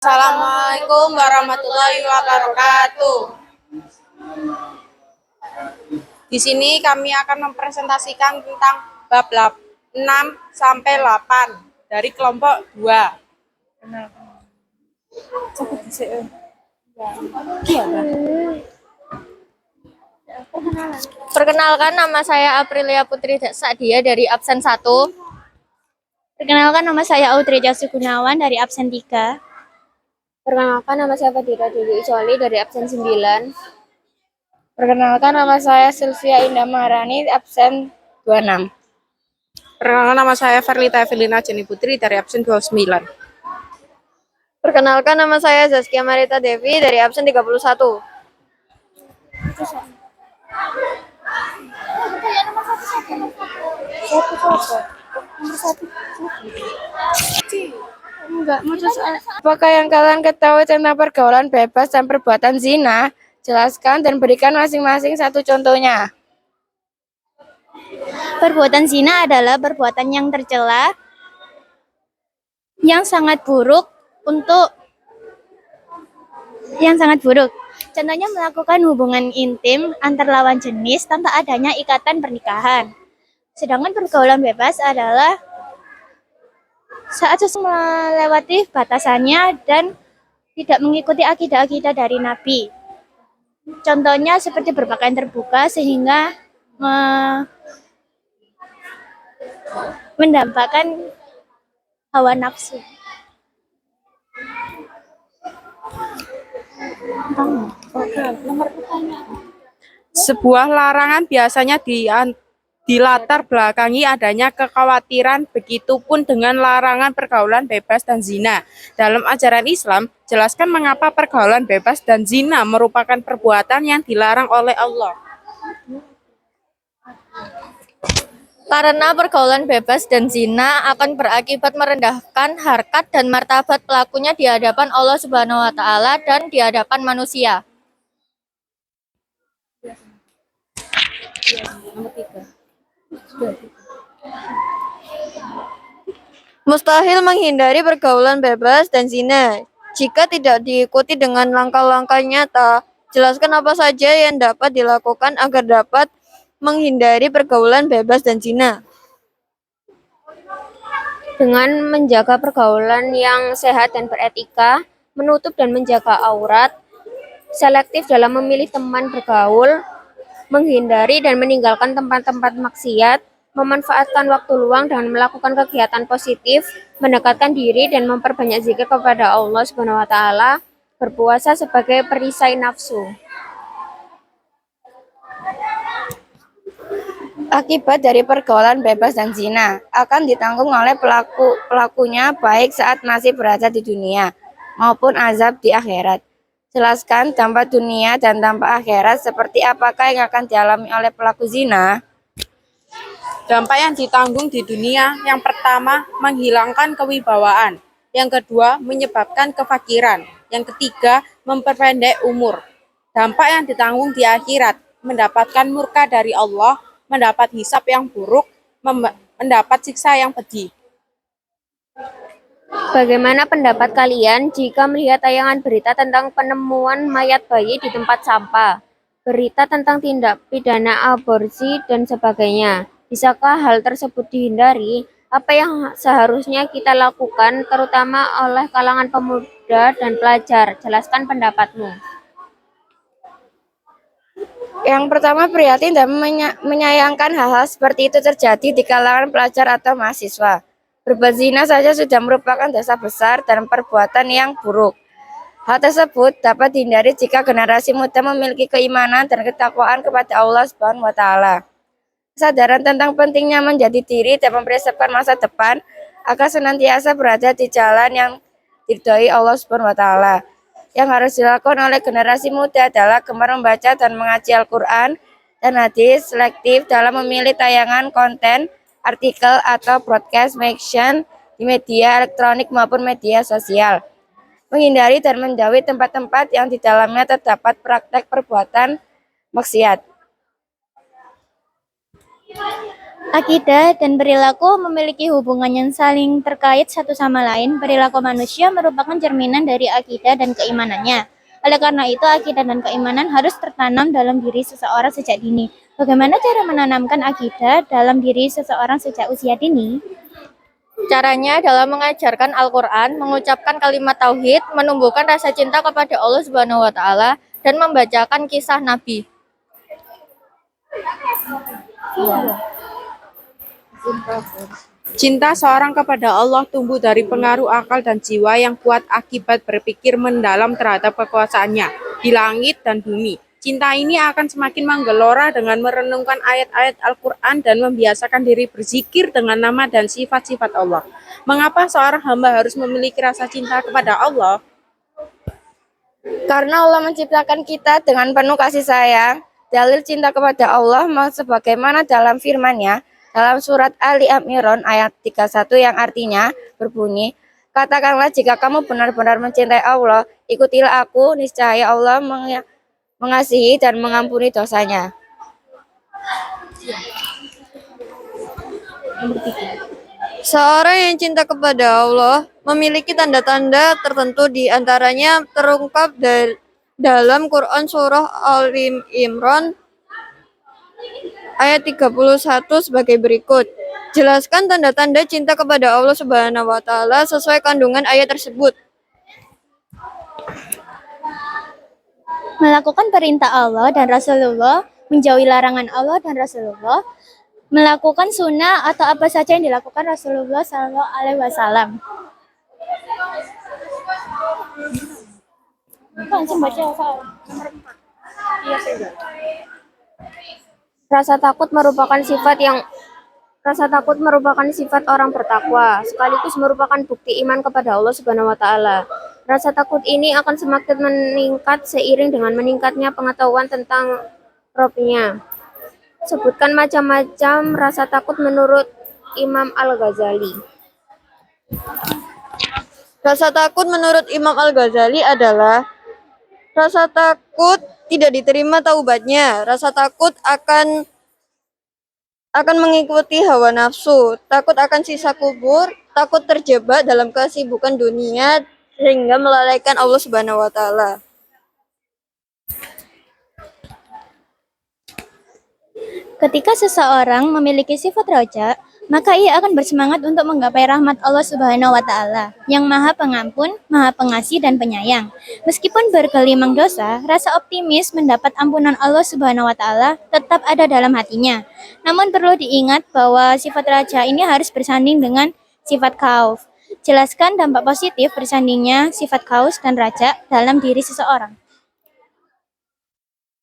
Assalamualaikum warahmatullahi wabarakatuh. Di sini kami akan mempresentasikan tentang bab 6 sampai 8 dari kelompok 2. Perkenalkan, nama saya Aprilia Putri Sadia dari absen 1. Perkenalkan, nama saya Audrey Jasu Gunawan dari absen 3. Perkenalkan, nama saya Fadira Dewi Icoli dari absen 9. Perkenalkan, nama saya Sylvia Indah Maharani, absen 26. Perkenalkan, nama saya Verlita Evelina Jenny Putri dari absen 29. Perkenalkan, nama saya Zaskia Marita Devi dari absen 31. Apakah yang kalian ketahui tentang pergaulan bebas dan perbuatan zina? Jelaskan dan berikan masing-masing satu contohnya. Perbuatan zina adalah perbuatan yang tercela, yang sangat buruk. Contohnya melakukan hubungan intim antar lawan jenis tanpa adanya ikatan pernikahan. Sedangkan pergaulan bebas adalah saat seseorang melewati batasannya dan tidak mengikuti akidah-akidah dari Nabi. Contohnya seperti berpakaian terbuka sehingga mendampakkan hawa nafsu. Sebuah larangan biasanya dilatar belakangi adanya kekhawatiran, begitupun dengan larangan pergaulan bebas dan zina. Dalam ajaran Islam, jelaskan mengapa pergaulan bebas dan zina merupakan perbuatan yang dilarang oleh Allah. Karena pergaulan bebas dan zina akan berakibat merendahkan harkat dan martabat pelakunya di hadapan Allah Subhanahu wa taala dan di hadapan manusia. Mustahil menghindari pergaulan bebas dan zina jika tidak diikuti dengan langkah-langkah nyata. Jelaskan apa saja yang dapat dilakukan agar dapat menghindari pergaulan bebas dan zina. Dengan menjaga pergaulan yang sehat dan beretika, menutup dan menjaga aurat, selektif dalam memilih teman bergaul, menghindari dan meninggalkan tempat-tempat maksiat, memanfaatkan waktu luang dengan melakukan kegiatan positif, mendekatkan diri dan memperbanyak zikir kepada Allah Subhanahu wa taala, berpuasa sebagai perisai nafsu. Akibat dari pergaulan bebas dan zina akan ditanggung oleh pelakunya baik saat masih berada di dunia maupun azab di akhirat. Jelaskan dampak dunia dan dampak akhirat seperti apakah yang akan dialami oleh pelaku zina. Dampak yang ditanggung di dunia, yang pertama, menghilangkan kewibawaan. Yang kedua, menyebabkan kefakiran. Yang ketiga, memperpendek umur. Dampak yang ditanggung di akhirat, mendapatkan murka dari Allah, mendapat hisab yang buruk, mendapat siksa yang pedih. Bagaimana pendapat kalian jika melihat tayangan berita tentang penemuan mayat bayi di tempat sampah, berita tentang tindak pidana aborsi, dan sebagainya? Bisakah hal tersebut dihindari? Apa yang seharusnya kita lakukan, terutama oleh kalangan pemuda dan pelajar? Jelaskan pendapatmu. Yang pertama, prihatin dan menyayangkan hal-hal seperti itu terjadi di kalangan pelajar atau mahasiswa. Berbuat zina saja sudah merupakan dosa besar dan perbuatan yang buruk. Hal tersebut dapat dihindari jika generasi muda memiliki keimanan dan ketakwaan kepada Allah Subhanahu wa taala. Kesadaran tentang pentingnya menjadi diri dan mempersiapkan masa depan agar senantiasa berada di jalan yang diridhoi Allah Subhanahu wa taala. Yang harus dilakukan oleh generasi muda adalah gemar membaca dan mengaji Al-Quran dan hadis, selektif dalam memilih tayangan, konten, artikel, atau broadcast mention di media elektronik maupun media sosial. Menghindari dan menjauhi tempat-tempat yang di dalamnya terdapat praktek perbuatan maksiat. Akidah dan perilaku memiliki hubungan yang saling terkait satu sama lain. Perilaku manusia merupakan cerminan dari akidah dan keimanannya. Oleh karena itu, akidah dan keimanan harus tertanam dalam diri seseorang sejak dini. Bagaimana cara menanamkan akidah dalam diri seseorang sejak usia dini? Caranya adalah mengajarkan Al-Quran, mengucapkan kalimat tauhid, menumbuhkan rasa cinta kepada Allah Subhanahu wa Ta'ala, dan membacakan kisah Nabi. Cinta seorang kepada Allah tumbuh dari pengaruh akal dan jiwa yang kuat akibat berpikir mendalam terhadap kekuasaannya di langit dan bumi. Cinta ini akan semakin menggelora dengan merenungkan ayat-ayat Al-Quran dan membiasakan diri berzikir dengan nama dan sifat-sifat Allah. Mengapa seorang hamba harus memiliki rasa cinta kepada Allah? Karena Allah menciptakan kita dengan penuh kasih sayang. Dalil cinta kepada Allah sebagaimana dalam firman-Nya dalam surat Ali Imran ayat 31 yang artinya berbunyi, katakanlah jika kamu benar-benar mencintai Allah, ikutilah aku, niscaya Allah mengasihi dan mengampuni dosanya. Seorang yang cinta kepada Allah memiliki tanda-tanda tertentu, di antaranya terungkap dalam Quran Surah Al-Imran ayat 31 sebagai berikut. Jelaskan tanda-tanda cinta kepada Allah Subhanahu wa Ta'ala sesuai kandungan ayat tersebut. Melakukan perintah Allah dan Rasulullah, menjauhi larangan Allah dan Rasulullah, melakukan sunnah atau apa saja yang dilakukan Rasulullah Shallallahu Alaihi Wasallam. Rasa takut merupakan sifat orang bertakwa, sekaligus merupakan bukti iman kepada Allah Subhanahu wa Ta'ala. Rasa takut ini akan semakin meningkat seiring dengan meningkatnya pengetahuan tentang Rabb-nya. Sebutkan macam-macam rasa takut menurut Imam Al-Ghazali. Rasa takut menurut Imam Al-Ghazali adalah rasa takut tidak diterima taubatnya, rasa takut akan mengikuti hawa nafsu, takut akan siksa kubur, takut terjebak dalam kesibukan dunia sehingga melalaikan Allah Subhanahu wa Ta'ala. Ketika seseorang memiliki sifat roja, maka ia akan bersemangat untuk menggapai rahmat Allah Subhanahu wa Ta'ala, yang Maha Pengampun, Maha Pengasih, dan Penyayang. Meskipun bergelimang dosa, rasa optimis mendapat ampunan Allah Subhanahu wa Ta'ala tetap ada dalam hatinya. Namun perlu diingat bahwa sifat raja ini harus bersanding dengan sifat khauf. Jelaskan dampak positif bersandingnya sifat khaus dan raja dalam diri seseorang.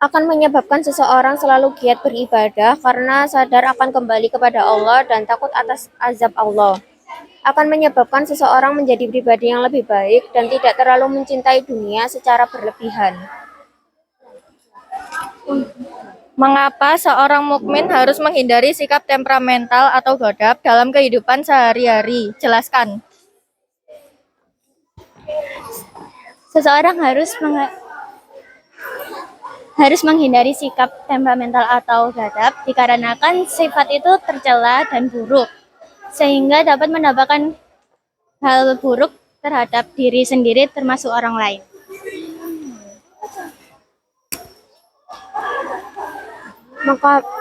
Akan menyebabkan seseorang selalu giat beribadah karena sadar akan kembali kepada Allah dan takut atas azab Allah. Akan menyebabkan seseorang menjadi pribadi yang lebih baik dan tidak terlalu mencintai dunia secara berlebihan. Mengapa seorang mukmin harus menghindari sikap temperamental atau godap dalam kehidupan sehari-hari? Jelaskan. Seseorang harus menghindari sikap temperamental atau gadap dikarenakan sifat itu tercela dan buruk, sehingga dapat mendapatkan hal buruk terhadap diri sendiri termasuk orang lain.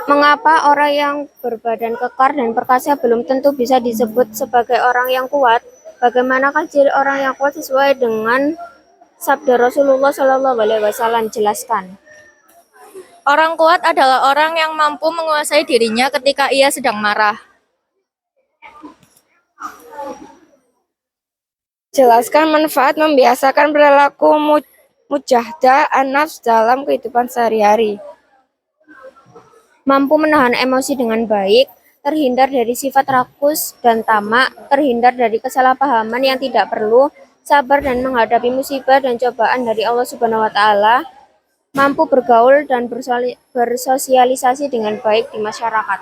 Mengapa orang yang berbadan kekar dan perkasa belum tentu bisa disebut sebagai orang yang kuat? Bagaimanakah ciri orang yang kuat sesuai dengan sabda Rasulullah Shallallahu Alaihi Wasallam? Jelaskan. Orang kuat adalah orang yang mampu menguasai dirinya ketika ia sedang marah. Jelaskan manfaat membiasakan perilaku mujahdah an-nafs dalam kehidupan sehari-hari. Mampu menahan emosi dengan baik, terhindar dari sifat rakus dan tamak, terhindar dari kesalahpahaman yang tidak perlu, sabar dan menghadapi musibah dan cobaan dari Allah Subhanahu wa Ta'ala, mampu bergaul dan bersosialisasi dengan baik di masyarakat.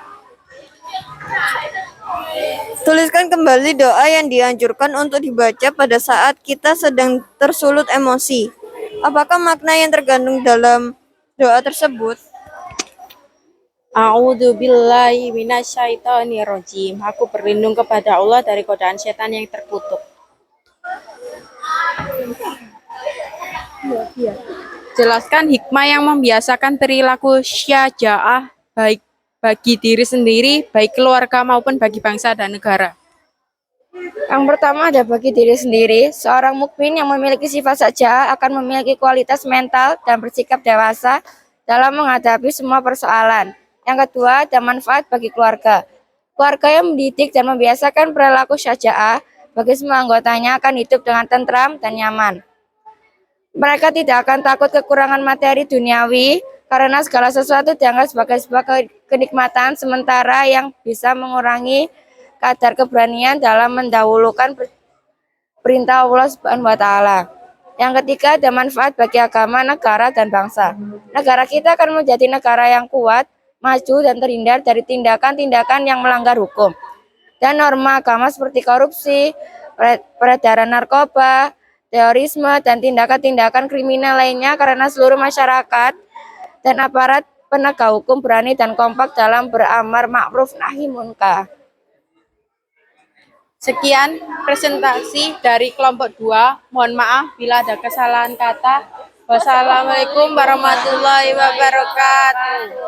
Tuliskan kembali doa yang dianjurkan untuk dibaca pada saat kita sedang tersulut emosi. Apakah makna yang terkandung dalam doa tersebut? A'udzubillahi minasyaitonirrajim. Aku berlindung kepada Allah dari godaan setan yang terkutuk. Jelaskan hikmah yang membiasakan perilaku syaja'ah baik bagi diri sendiri, baik keluarga maupun bagi bangsa dan negara. Yang pertama ada bagi diri sendiri, seorang mukmin yang memiliki sifat saja akan memiliki kualitas mental dan bersikap dewasa dalam menghadapi semua persoalan. Yang kedua, ada manfaat bagi keluarga. Keluarga yang mendidik dan membiasakan perilaku syaja'ah bagi semua anggotanya akan hidup dengan tentram dan nyaman. Mereka tidak akan takut kekurangan materi duniawi karena segala sesuatu dianggap sebagai sebuah kenikmatan sementara yang bisa mengurangi kadar keberanian dalam mendahulukan perintah Allah Subhanahu wa taala. Yang ketiga, ada manfaat bagi agama, negara, dan bangsa. Negara kita akan menjadi negara yang kuat, maju, dan terhindar dari tindakan-tindakan yang melanggar hukum. Dan norma agama seperti korupsi, peredaran narkoba, terorisme, dan tindakan-tindakan kriminal lainnya karena seluruh masyarakat dan aparat penegak hukum berani dan kompak dalam beramar ma'ruf nahi munkar. Sekian presentasi dari kelompok 2. Mohon maaf bila ada kesalahan kata. Wassalamualaikum warahmatullahi wabarakatuh.